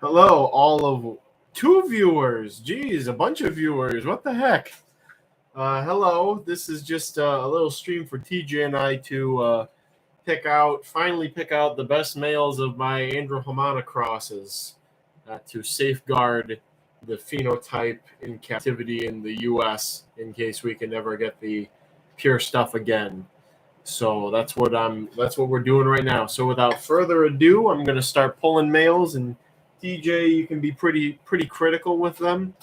Hello, all of 2 viewers. Geez, a bunch of viewers. What the heck? Hello. This is just a little stream for TJ and I to finally pick out the best males of my Androhamana crosses to safeguard the phenotype in captivity in the U.S. in case we can never get the pure stuff again. So that's what we're doing right now. So without further ado, I'm gonna start pulling males, and DJ, you can be pretty critical with them.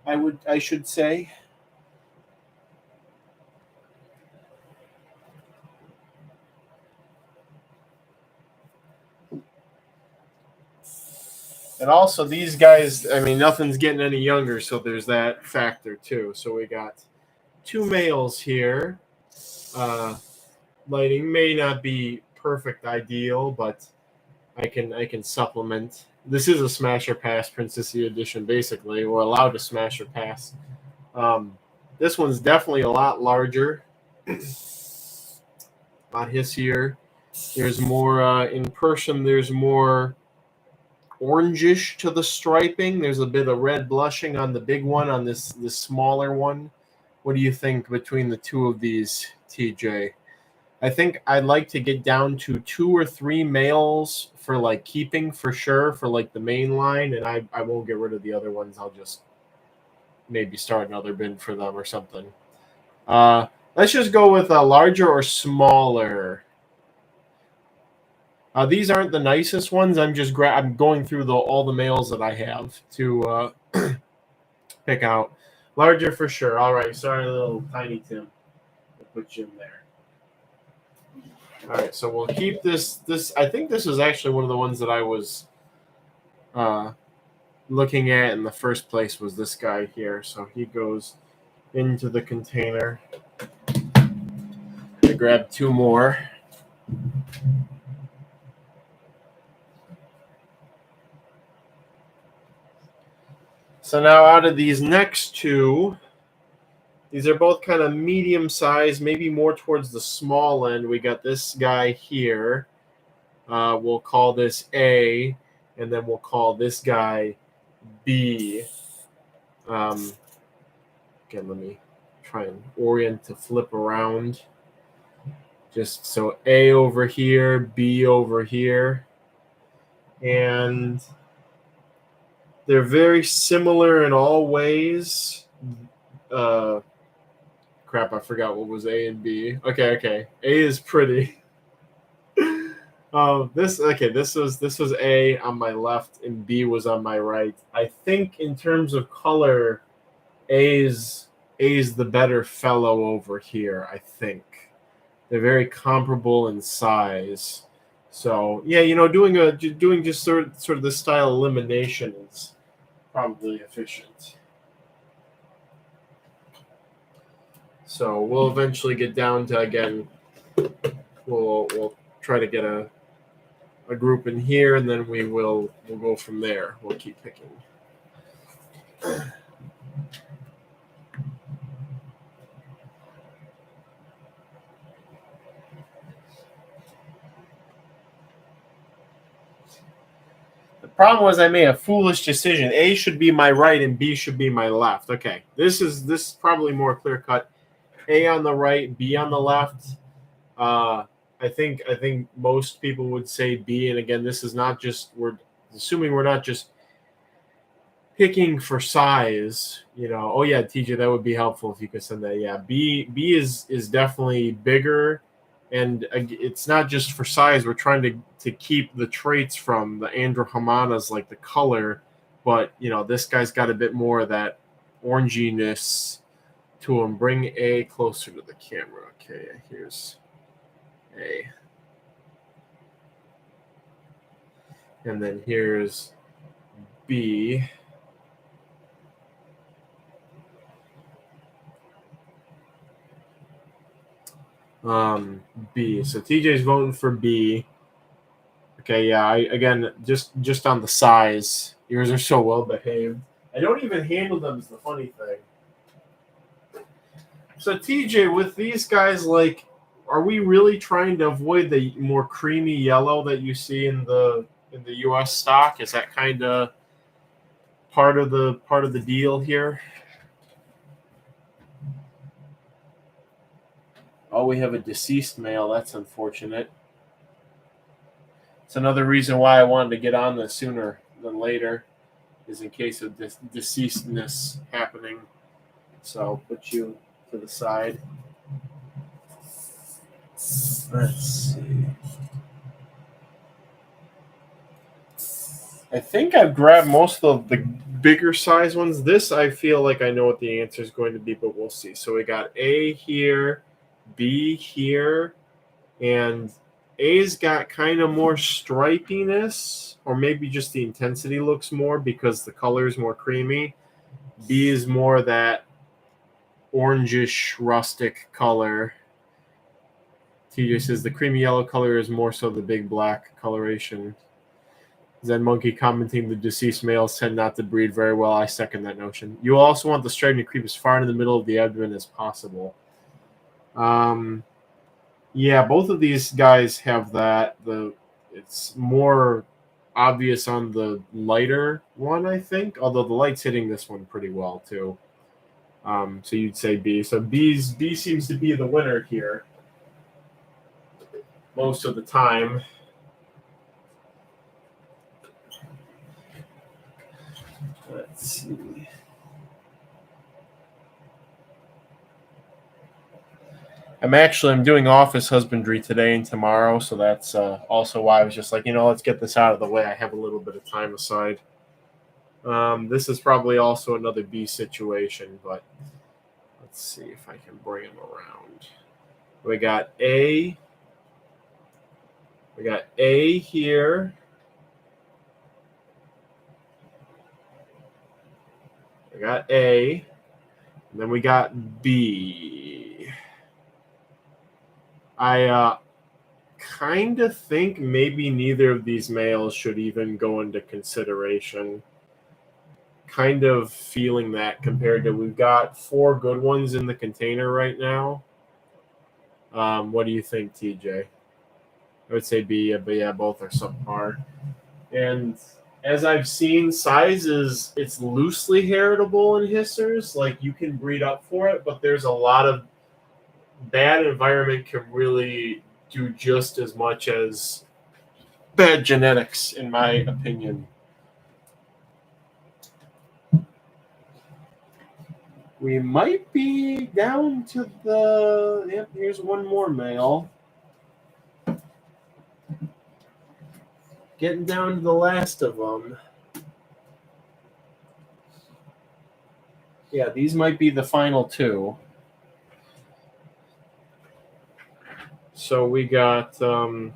I should say. And also these guys, I mean, nothing's getting any younger, so there's that factor too. So we got 2 males here. Lighting may not be perfect ideal, but I can supplement. This is a smasher pass Princisia edition, basically. We're allowed to smasher pass. This one's definitely a lot larger, a lot hissier. There's more in person. There's more orangish to the striping. There's a bit of red blushing on the big one, on this smaller one. What do you think between the two of these, TJ? I think I'd like to get down to 2 or 3 males for like keeping for sure for like the main line, and I won't get rid of the other ones. I'll just maybe start another bin for them or something. Let's just go with a larger or smaller. These aren't the nicest ones. I'm going through all the males that I have to pick out. Larger for sure. All right. Sorry, little tiny Tim. We'll put you in there. All right. So we'll keep this. I think this is actually one of the ones that I was looking at in the first place was this guy here. So he goes into the container. I grabbed 2 more. So now out of these next 2, these are both kind of medium size, maybe more towards the small end. We got this guy here. We'll call this A, and then we'll call this guy B. Again, let me try and orient to flip around. Just so A over here, B over here. And they're very similar in all ways. Crap, I forgot what was A and B. Okay. A is pretty. This was A on my left and B was on my right. I think in terms of color, A is the better fellow over here, I think. They're very comparable in size. So yeah, doing just sort of this style elimination is probably efficient. So we'll eventually get down to, again, we'll try to get a group in here, and then we'll go from there. We'll keep picking. The problem was I made a foolish decision. A should be my right and B should be my left. Okay, this is probably more clear cut. A on the right, B on the left. I think most people would say B, and again, this is not just, we're assuming we're not just picking for size. Oh yeah, TJ, that would be helpful if you could send that. Yeah, B is definitely bigger, and it's not just for size. We're trying to keep the traits from the Androhamanas, like the color, but this guy's got a bit more of that oranginess to him. Bring A closer to the camera. Okay, here's A. And then here's B. B. So TJ's voting for B. Okay, yeah. Again, just on the size, yours are so well behaved. I don't even handle them, is the funny thing. So TJ, with these guys, are we really trying to avoid the more creamy yellow that you see in the in the U.S. stock? Is that kind of part of the deal here? Oh, we have a deceased male. That's unfortunate. It's another reason why I wanted to get on this sooner than later, is in case of this deceasedness happening. So I'll put you to the side. Let's see. I think I've grabbed most of the bigger size ones. This, I feel like I know what the answer is going to be, but we'll see. So we got A here, B here, and A's got kind of more stripiness, or maybe just the intensity looks more because the color is more creamy. B is more that orangish rustic color. TJ says the creamy yellow color is more so the big black coloration. Zen Monkey commenting the deceased males tend not to breed very well. I second that notion. You also want the striking to creep as far into the middle of the abdomen as possible. Yeah, both of these guys have that. It's more obvious on the lighter one, I think, although the light's hitting this one pretty well too. So you'd say B. So B seems to be the winner here most of the time. Let's see. I'm doing office husbandry today and tomorrow, so that's also why I was just like, let's get this out of the way. I have a little bit of time aside. This is probably also another B situation, but let's see if I can bring him around. We got A. We got A here. We got A. And then we got B. I kind of think maybe neither of these males should even go into consideration. Kind of feeling that compared to we've got 4 good ones in the container right now. What do you think, TJ? I would say B, but yeah, both are subpar. And as I've seen, it's loosely heritable in hissers. Like you can breed up for it, but there's a lot of bad environment can really do just as much as bad genetics, in my opinion. We might be down to yep, here's one more male. Getting down to the last of them. Yeah, these might be the final 2. So we got, again,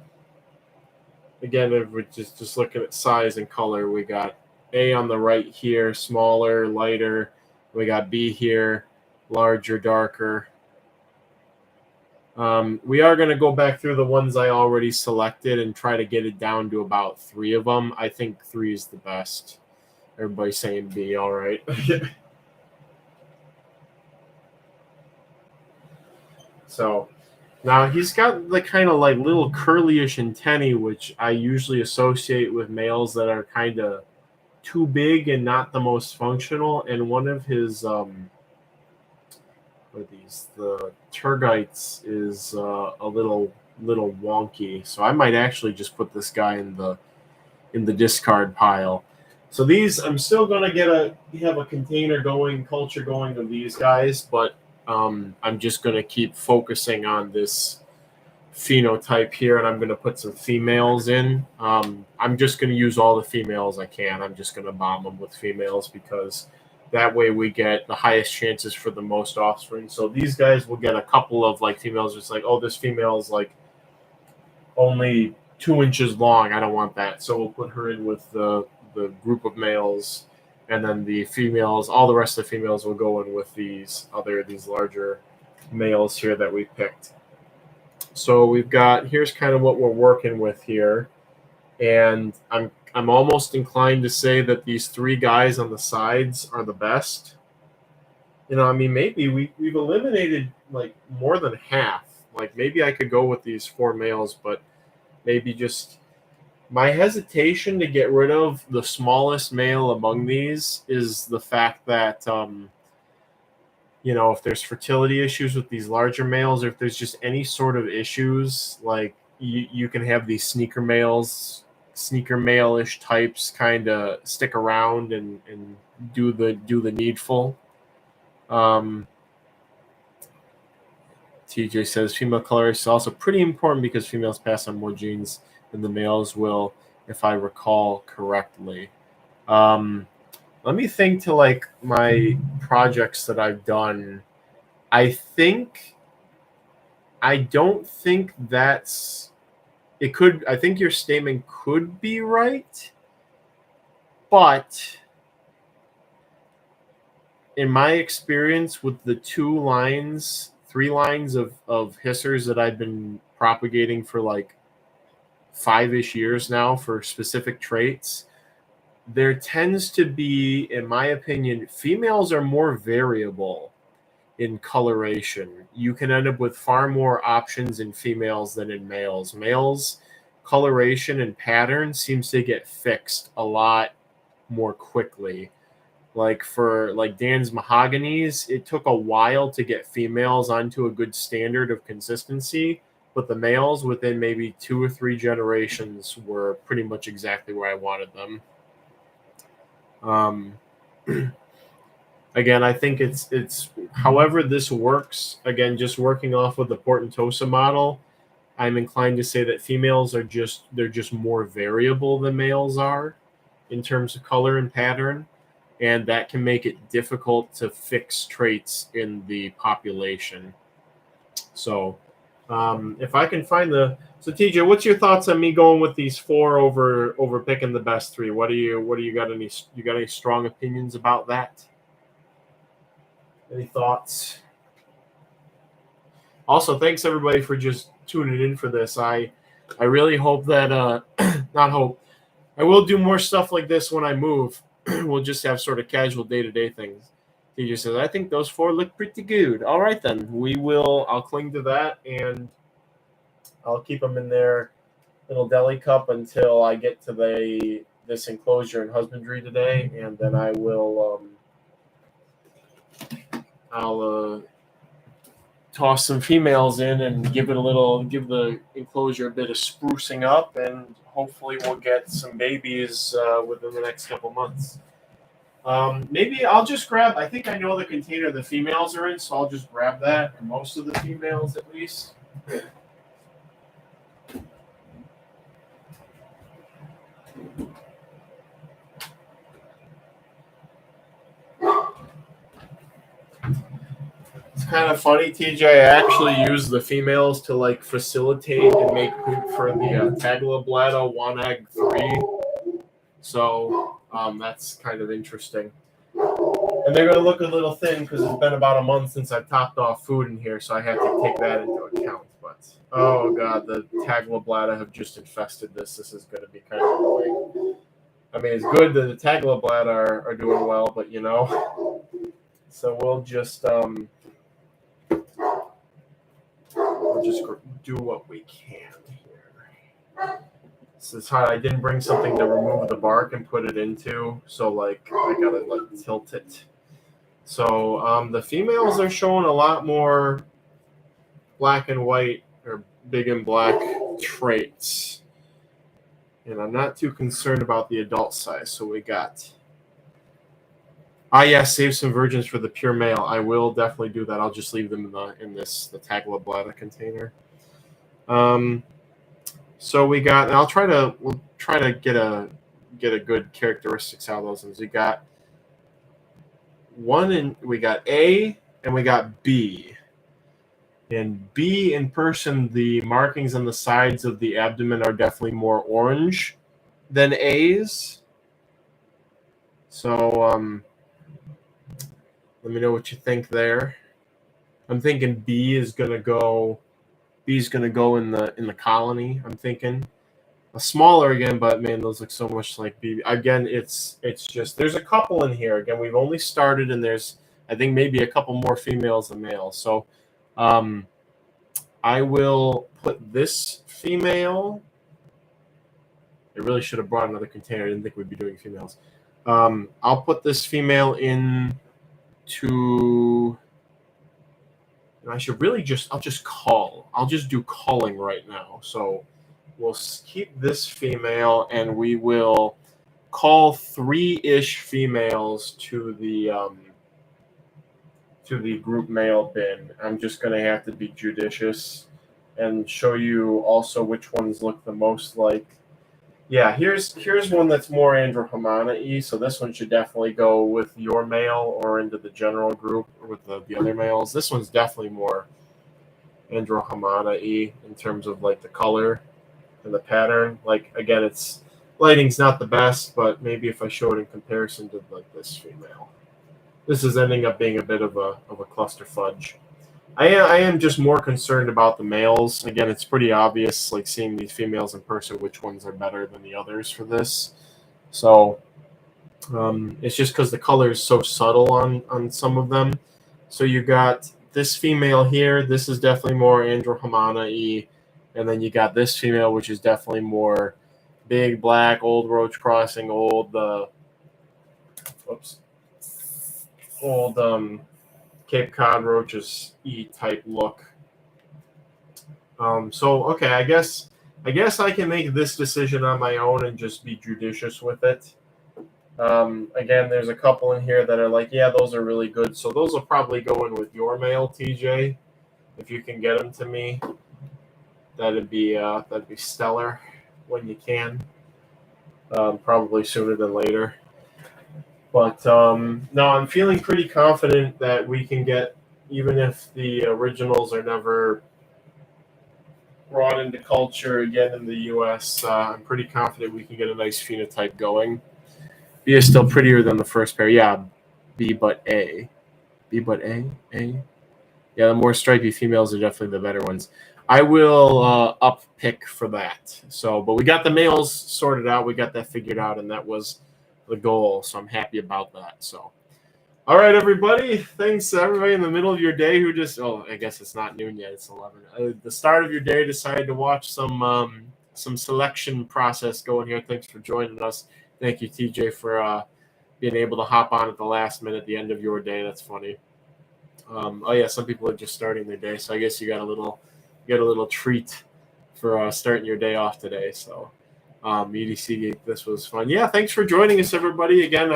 if we're just looking at size and color, we got A on the right here, smaller, lighter. We got B here, larger, darker. We are going to go back through the ones I already selected and try to get it down to about 3 of them. I think 3 is the best. Everybody's saying B, all right. So now he's got the kind of like little curly-ish antennae, which I usually associate with males that are kind of too big and not the most functional. And one of his what are these? The tergites is a little wonky. So I might actually just put this guy in the discard pile. So these, I'm still gonna have a container going, culture going of these guys, but I'm just gonna keep focusing on this phenotype here, and I'm gonna put some females in. I'm just gonna use all the females I can. I'm just gonna bomb them with females because that way we get the highest chances for the most offspring. So these guys will get a couple of like females. It's like, oh, this female is like only 2 inches long. I don't want that. So we'll put her in with the group of males, and then the females, all the rest of the females will go in with these larger males here that we picked. So we've got, here's kind of what we're working with here. And I'm almost inclined to say that these 3 guys on the sides are the best. I mean, maybe we've eliminated like more than half. Like maybe I could go with these 4 males, but maybe just My hesitation to get rid of the smallest male among these is the fact that, if there's fertility issues with these larger males, or if there's just any sort of issues, like you can have these sneaker male-ish types kind of stick around and do the needful. TJ says female coloration is also pretty important because females pass on more genes than the males will, if I recall correctly. Let me think to like my projects that I've done. I don't think that's it could I think your statement could be right, but in my experience with the 3 lines of hissers that I've been propagating for like 5-ish years now for specific traits, there tends to be, in my opinion, females are more variable in coloration. You can end up with far more options in females than in males. Males' coloration and pattern seems to get fixed a lot more quickly. Like for Dan's mahoganies, it took a while to get females onto a good standard of consistency, but the males within maybe 2 or 3 generations were pretty much exactly where I wanted them. Again, I think it's however this works. Again, just working off of the Portentosa model, I'm inclined to say that females are just more variable than males are in terms of color and pattern, and that can make it difficult to fix traits in the population. So, if I can find so TJ, what's your thoughts on me going with these 4 over picking the best 3? What do you got any strong opinions about that? Any thoughts? Also, thanks everybody for just tuning in for this. I really hope that not hope. I will do more stuff like this when I move. We'll just have sort of casual day-to-day things. TJ says, I think those 4 look pretty good. All right, then. I'll cling to that, and I'll keep them in their little deli cup until I get to this enclosure and husbandry today, and then I will I'll toss some females in and give the enclosure a bit of sprucing up, and hopefully we'll get some babies within the next couple months. Maybe I'll just grab, I think I know the container the females are in, so I'll just grab that, or most of the females at least. It's kind of funny, TJ. I actually use the females to like facilitate and make poop for the Taglablata 1Ag3. So that's kind of interesting. And they're going to look a little thin because it's been about a month since I've topped off food in here, so I have to take that into account. But oh god, the Taglablata have just infested this. This is going to be kind of annoying. I mean, it's good that the Taglablata are doing well, but so we'll just do what we can here. So it's hard. I didn't bring something to remove the bark and put it into, so like I gotta like tilt it. So the females are showing a lot more black and white or big and black traits, and I'm not too concerned about the adult size. So we got. Save some virgins for the pure male. I will definitely do that. I'll just leave them in the Taglablata container. So we got, and we'll try to get a good characteristics out of those ones. We got we got A and we got B. And B in person, the markings on the sides of the abdomen are definitely more orange than A's. So let me know what you think there. I'm thinking B's gonna go in the colony. I'm thinking a smaller again, but man, those look so much like B. Again, it's just there's a couple in here. Again, we've only started, and there's I think maybe a couple more females than males. So I will put this female I really should have brought another container. I didn't think we'd be doing females. I'll put this female in to. And I should really I'll just call. I'll just do calling right now. So we'll keep this female, and we will call 3-ish females to the group male bin. I'm just going to have to be judicious and show you also which ones look the most like. Yeah, here's one that's more Androhamana-y, so this one should definitely go with your male or into the general group with the other males. This one's definitely more Androhamana-y in terms of like the color and the pattern. Like, again, its lighting's not the best, but maybe if I show it in comparison to like this female. This is ending up being a bit of a cluster fudge. I am just more concerned about the males. Again, it's pretty obvious, like seeing these females in person, which ones are better than the others for this. So it's just because the color is so subtle on some of them. So you got this female here. This is definitely more Androhamana-y. And then you got this female, which is definitely more big, black, old roach crossing, old Cape Cod roaches type look. So okay, I guess I can make this decision on my own and just be judicious with it. Again, there's a couple in here that are like, yeah, those are really good. So those will probably go in with your mail, TJ, if you can get them to me. That'd be stellar when you can. Probably sooner than later. But no, I'm feeling pretty confident that we can get, even if the originals are never brought into culture again in the U.S., I'm pretty confident we can get a nice phenotype going. B is still prettier than the first pair. Yeah, B but A. B but A? A? Yeah, the more stripy females are definitely the better ones. I will up pick for that. So, but we got the males sorted out. We got that figured out, and that was the goal. So I'm happy about that. So, all right, everybody. Thanks to everybody in the middle of your day who just, I guess it's not noon yet. It's 11. The start of your day decided to watch some selection process going here. Thanks for joining us. Thank you, TJ, for being able to hop on at the last minute at the end of your day. That's funny. Oh yeah, some people are just starting their day, so I guess you got a little treat for starting your day off today. So EDC, this was fun. Yeah, thanks for joining us, everybody. Again,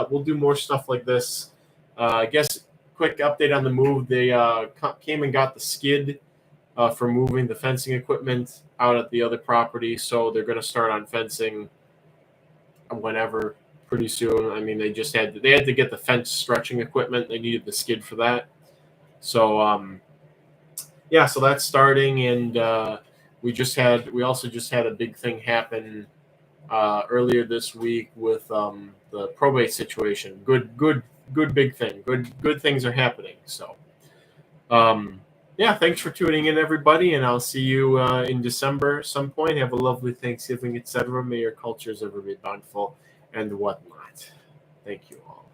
we'll do more stuff like this. I guess quick update on the move. They came and got the skid for moving the fencing equipment out at the other property, so they're going to start on fencing whenever, pretty soon. I mean, they had to get the fence stretching equipment. They needed the skid for that. So yeah, so that's starting, and we also just had a big thing happen earlier this week with the probate situation. Good big thing. Good things are happening. So yeah, thanks for tuning in, everybody, and I'll see you in December some point. Have a lovely Thanksgiving, etc. May your cultures ever be bountiful and whatnot. Thank you all.